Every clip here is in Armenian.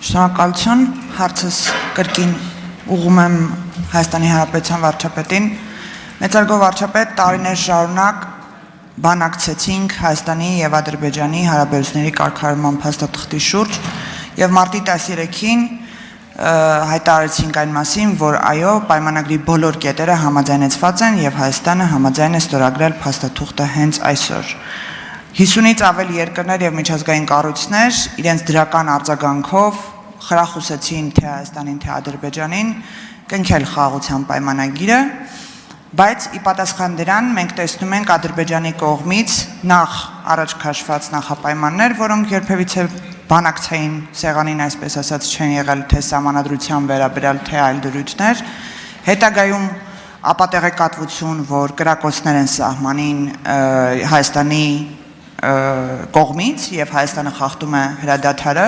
Շնորհակալություն, հարցս կրկին ուղղում եմ Հայաստանի Հանրապետության վարչապետին։ Մեծարգո վարչապետ, տարիներ շարունակ բանակցեցինք Հայաստանի եւ Ադրբեջանի հարաբերությունների կարգավորման փաստաթղթի շուրջ եւ մարտի 13-ին հայտարարեցինք այն մասին, որ այո, պայմանագրի բոլոր կետերը համաձայնեցված են եւ Հայաստանը համաձայն է ստորագրել փաստաթուղթը հենց այսօր։ 50-ից ավելի երկրներ եւ միջազգային կառույցներ իրենց դրական արձագանքով խրախուսեցին թե Հայաստանին, թե Ադրբեջանին կնքել խաղաղության պայմանագիրը, բայց ի պատասխան դրան մենք տեսնում ենք Ադրբեջանի կողմից նախ առաջ քաշված նախապայմաններ, որոնք երբևիցե բանակցային սեղանին, այսպես ասած, չեն եղել թե սահմանադրության վերաբերյալ, թե այլ դրույթներ, հետագայում ապատեղեկատվություն, որ կրակոցներ են սահմանին Հայաստանի կողմից եւ Հայաստանը խախտում է հրադադարը,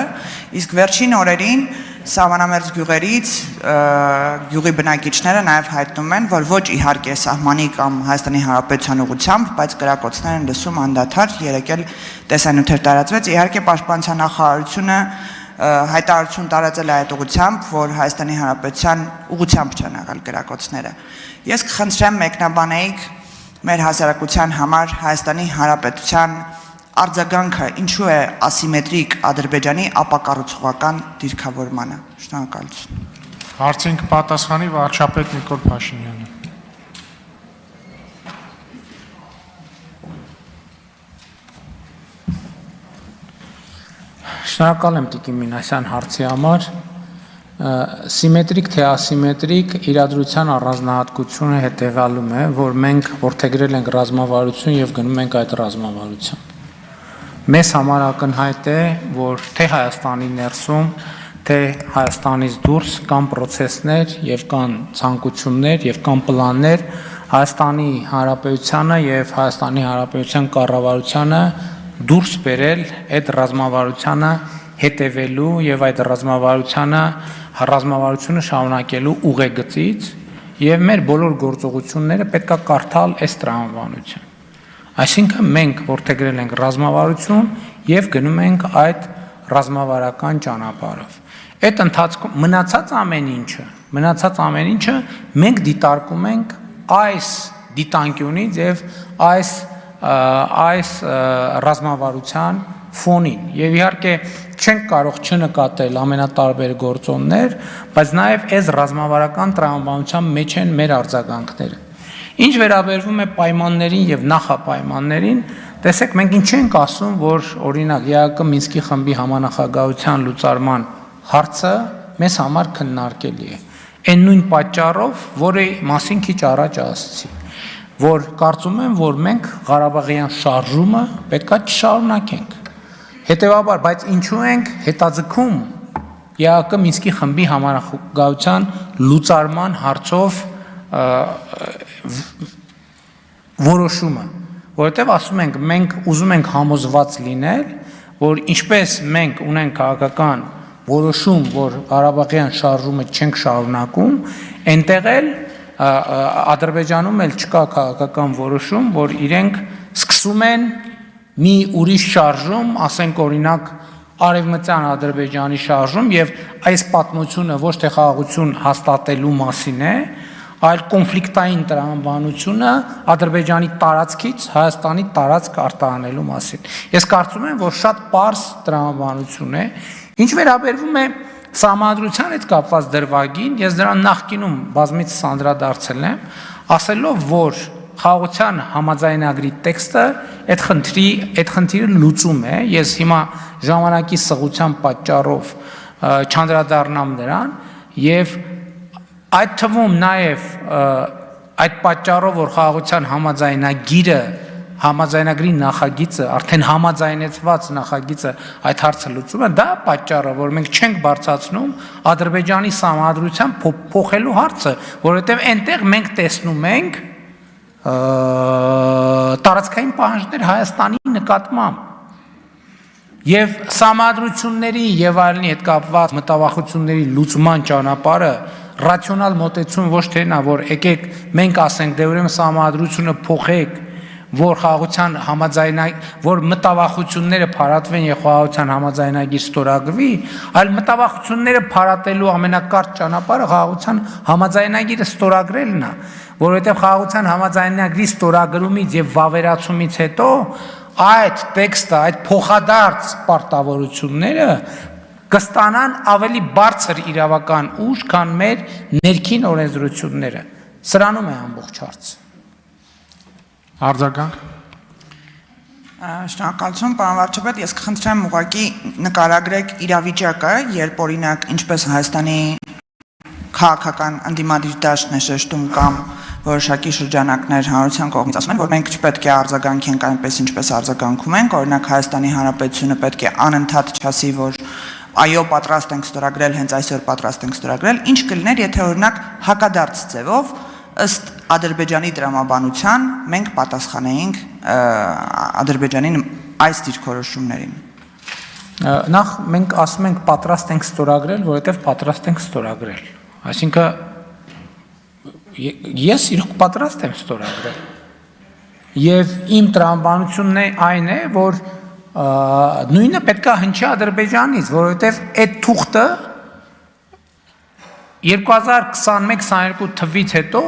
իսկ վերջին օրերին սահմանամերձ գյուղերից գյուղի բնակիչները նաեւ հայտնում են, որ ոչ իհարկե սահմանի կամ Հայաստանի Հանրապետության ուղղությամբ, բայց կրակոցներ են լսում անդադար, երեկ էլ տեսանյութեր տարածվեց, իհարկե Պաշտպանության նախարարությունը հայտարարություն տարածել է այդ ուղղությամբ, որ Հայաստանի Հանրապետության ուղղությամբ չեն եղել կրակոցները։ Ես կխնդրեմ մեկնաբանեիք մեր հասարակության համար Հայաստանի Հանրապետության արձագանքը ինչու է ասիմետրիկ Ադրբեջանի ապակառուցողական դիրքավորմանը։ Շնորհակալություն։ Հարցին կպատասխանի վարչապետ Նիկոլ Փաշինյանը։ Շնորհակալ եմ Տիկին Մինասյան հարցի համար։ Սիմետրիկ թե ասիմետրիկ իրադրության առանձնահատկությունը հետևյալում է, որ մենք որդեգրել ենք ռազմավարություն եւ գնում ենք այդ ռազմավարությամբ։ Մեզ համար ակնհայտ է, որ թե Հայաստանի ներսում, թե Հայաստանից դուրս կան process-ներ եւ կան ցանկություններ եւ կան պլաններ Հայաստանի Հանրապետությանը եւ Հայաստանի Հանրապետության կառավարությանը դուրս բերել այդ ռազմավարությանը հետևելու եւ այդ ռազմավարությունը շարունակելու ուղեգծից եւ մեր բոլոր գործողությունները պետքա կարդալ այս տրամաբանությամբ։ Այսինքն մենք որդեգրել ենք ռազմավարություն եւ գնում ենք այդ ռազմավարական ճանապարհով։ Այդ ընթացքում մնացած ամեն ինչը մենք դիտարկում ենք այս դիտանկյունից եւ այս ռազմավարության ֆոնին եւ իհարկե չենք կարող չնկատել ամենատարբեր գործոններ, բայց նաեւ այս ռազմավարական տրամաբանության մեջ են մեր արձագանքները։ Ինչ վերաբերվում է պայմաններին եւ նախապայմաններին, տեսեք մենք ինչ ենք ասում, որ օրինակ ԵԱԿ Մինսկի խմբի համանախագահության լուծարման հարցը մեզ համար քննարկելի է։ Այն նույն պատճառով, որի մասին քիչ առաջ ասացի, որ կարծում եմ, որ մենք Ղարաբաղյան շարժումը պետքա չշարունակենք։ Հետևաբար, բայց ինչու ենք հետաձգում ԵԱԿ Մինսկի խմբի համանախագահության լուծարման հարցով որոշումը, որովհետև ասում ենք, մենք ուզում ենք համոզված լինել, որ ինչպես մենք ունենք քաղաքական որոշում, որ Ղարաբաղյան շարժումը չենք շարունակում, այնտեղ էլ Ադրբեջանում էլ չկա քաղաքական որոշում, որ իրենք սկսում են մի ուրիշ շարժում, ասենք օրինակ Արևմտյան Ադրբեջանի շարժում եւ այս պատմությունը ոչ թե խաղաղություն հաստատելու մասին է, այլ կոնֆլիկտային տրամաբանությունը Ադրբեջանի տարածքից Հայաստանի տարածք արտահանելու մասին։ Ես կարծում եմ, որ շատ պարզ տրամաբանություն է, ինչ վերաբերվում է սահմանադրության հետ կապված դրվագին, ես դրան նախկինում բազմիցս անդրադարձել եմ, ասելով, որ խաղաղության համաձայնագրի տեքստը այդ խնդիրը լուծում է, ես հիմա ժամանակի սղության պատճառով չանդրադառնամ դրան եւ այդ թվում նաև այդ պատճառով, որ խաղաղության համաձայնագրի նախագիծը, արդեն համաձայնեցված նախագիծը այդ հարցը լուծում է, դա պատճառը, որ մենք չենք բարձրացնում Ադրբեջանի սահմանադրության փոխելու հարցը, որովհետև այնտեղ մենք տեսնում ենք տարածքային պահանջներ Հայաստանի նկատմամբ եւ սահմանադրությունների եւ այլնի հետ կապված մտավախությունների լուծման ճանապարհը ռացիոնալ մոտեցում ոչ թե նա, որ եկեք մենք ասենք դե ուրեմն սահմանադրությունը փոխեք, որ խաղաղության որ մտավախությունները փարատվեն եւ խաղաղության համաձայնագիր ստորագրվի, այլ մտավախությունները փարատելու ամենակարճ ճանապարհը խաղաղության համաձայնագիրը ստորագրելն է, որովհետեւ խաղաղության համաձայնագրի ստորագրումից եւ վավերացումից հետո այդ տեքստը, այդ փոխադարձ պարտավորությունները կստանան ավելի բարձր իրավական ուժ, քան մեր ներքին օրենսդրությունները։ Սրանում է ամբողջ հարցը։ Արձագանք։ Շնորհակալություն, պարոն վարչապետ, ես կխնդրեմ ուղղակի նկարագրեք իրավիճակը, երբ օրինակ ինչպես Հայաստանի քաղաքական ընդդիմադիր դաշտն է շեշտում կամ որոշակի շրջանակներ հանրության կողմից ասում են, որ մենք չպետք է արձագանքենք այնպես, ինչպես արձագանքում ենք, օրինակ Հայաստանի Հանրապետությունը պետք է անընդհատ չասի, որ այո, պատրաստ ենք ստորագրել, հենց այսօր պատրաստ ենք ստորագրել, ինչ կլիներ, եթե օրինակ հակադարձ ձևով ըստ Ադրբեջանի տրամաբանության մենք պատասխանեինք Ադրբեջանի այս դիրքորոշումներին։ Նախ մենք ասում ենք պատրաստ ենք ստորագրել, որովհետև պատրաստ ենք ստորագրել։ Այսինքն ես իրոք պատրաստ եմ ստորագրել։ Եվ իմ տրամաբանությունն այն է, որ նույնը պետք է հնչի Ադրբեջանից, որովհետև այդ թուղթը 2021-22 թվից հետո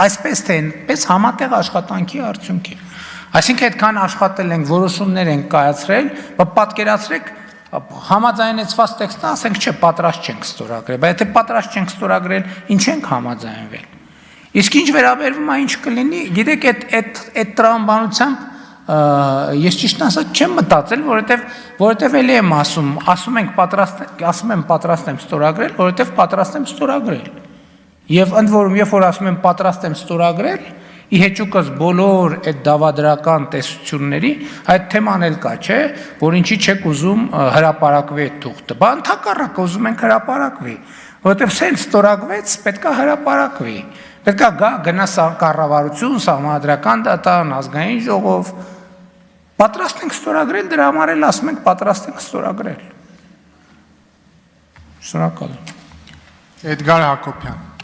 այսպես թե այնպես համատեղ աշխատանքի արդյունք է։ Այսինքն այդքան աշխատել ենք, որոշումներ ենք կայացրել, բայց պատկերացրեք համաձայնեցված տեքստը, ասենք չէ, պատրաստ չենք ստորագրել, բայց եթե պատրաստ չենք ստորագրել, ինչ ենք համաձայնվել։ Իսկ ինչ վերաբերվում է ինչ կլինի, գիտեք, այդ տրամաբանությամբ ես ճիշտ ասած չեմ մտածել, որովհետև էլի եմ ասում եմ պատրաստ եմ ստորագրել, որովհետև պատրաստ եմ ստորագրել։ Եվ ընդ որում, երբ որ ասում եմ պատրաստ եմ ստորագրել, ի հեճուկս բոլոր այդ դավադրական տեսությունների այդ թեման էլ կա, չէ, որ ինչի չեք ուզում հրապարակվի այդ թուղթը։ Բա ընդհակառակը ուզում ենք հրապարակվի, որովհետև սենց ստորագրվեց, պետք է հրապարակվի։ Պետք է գնա կառավարություն, Սահմանադրական դատարան, ազգային ժողով։ Պատրաստ ենք ստորագրել, դրա համար էլ ասում ենք պատրաստ ենք ստորագրել։ Շնորհակալ եմ։ Էդգար Հակոբյան։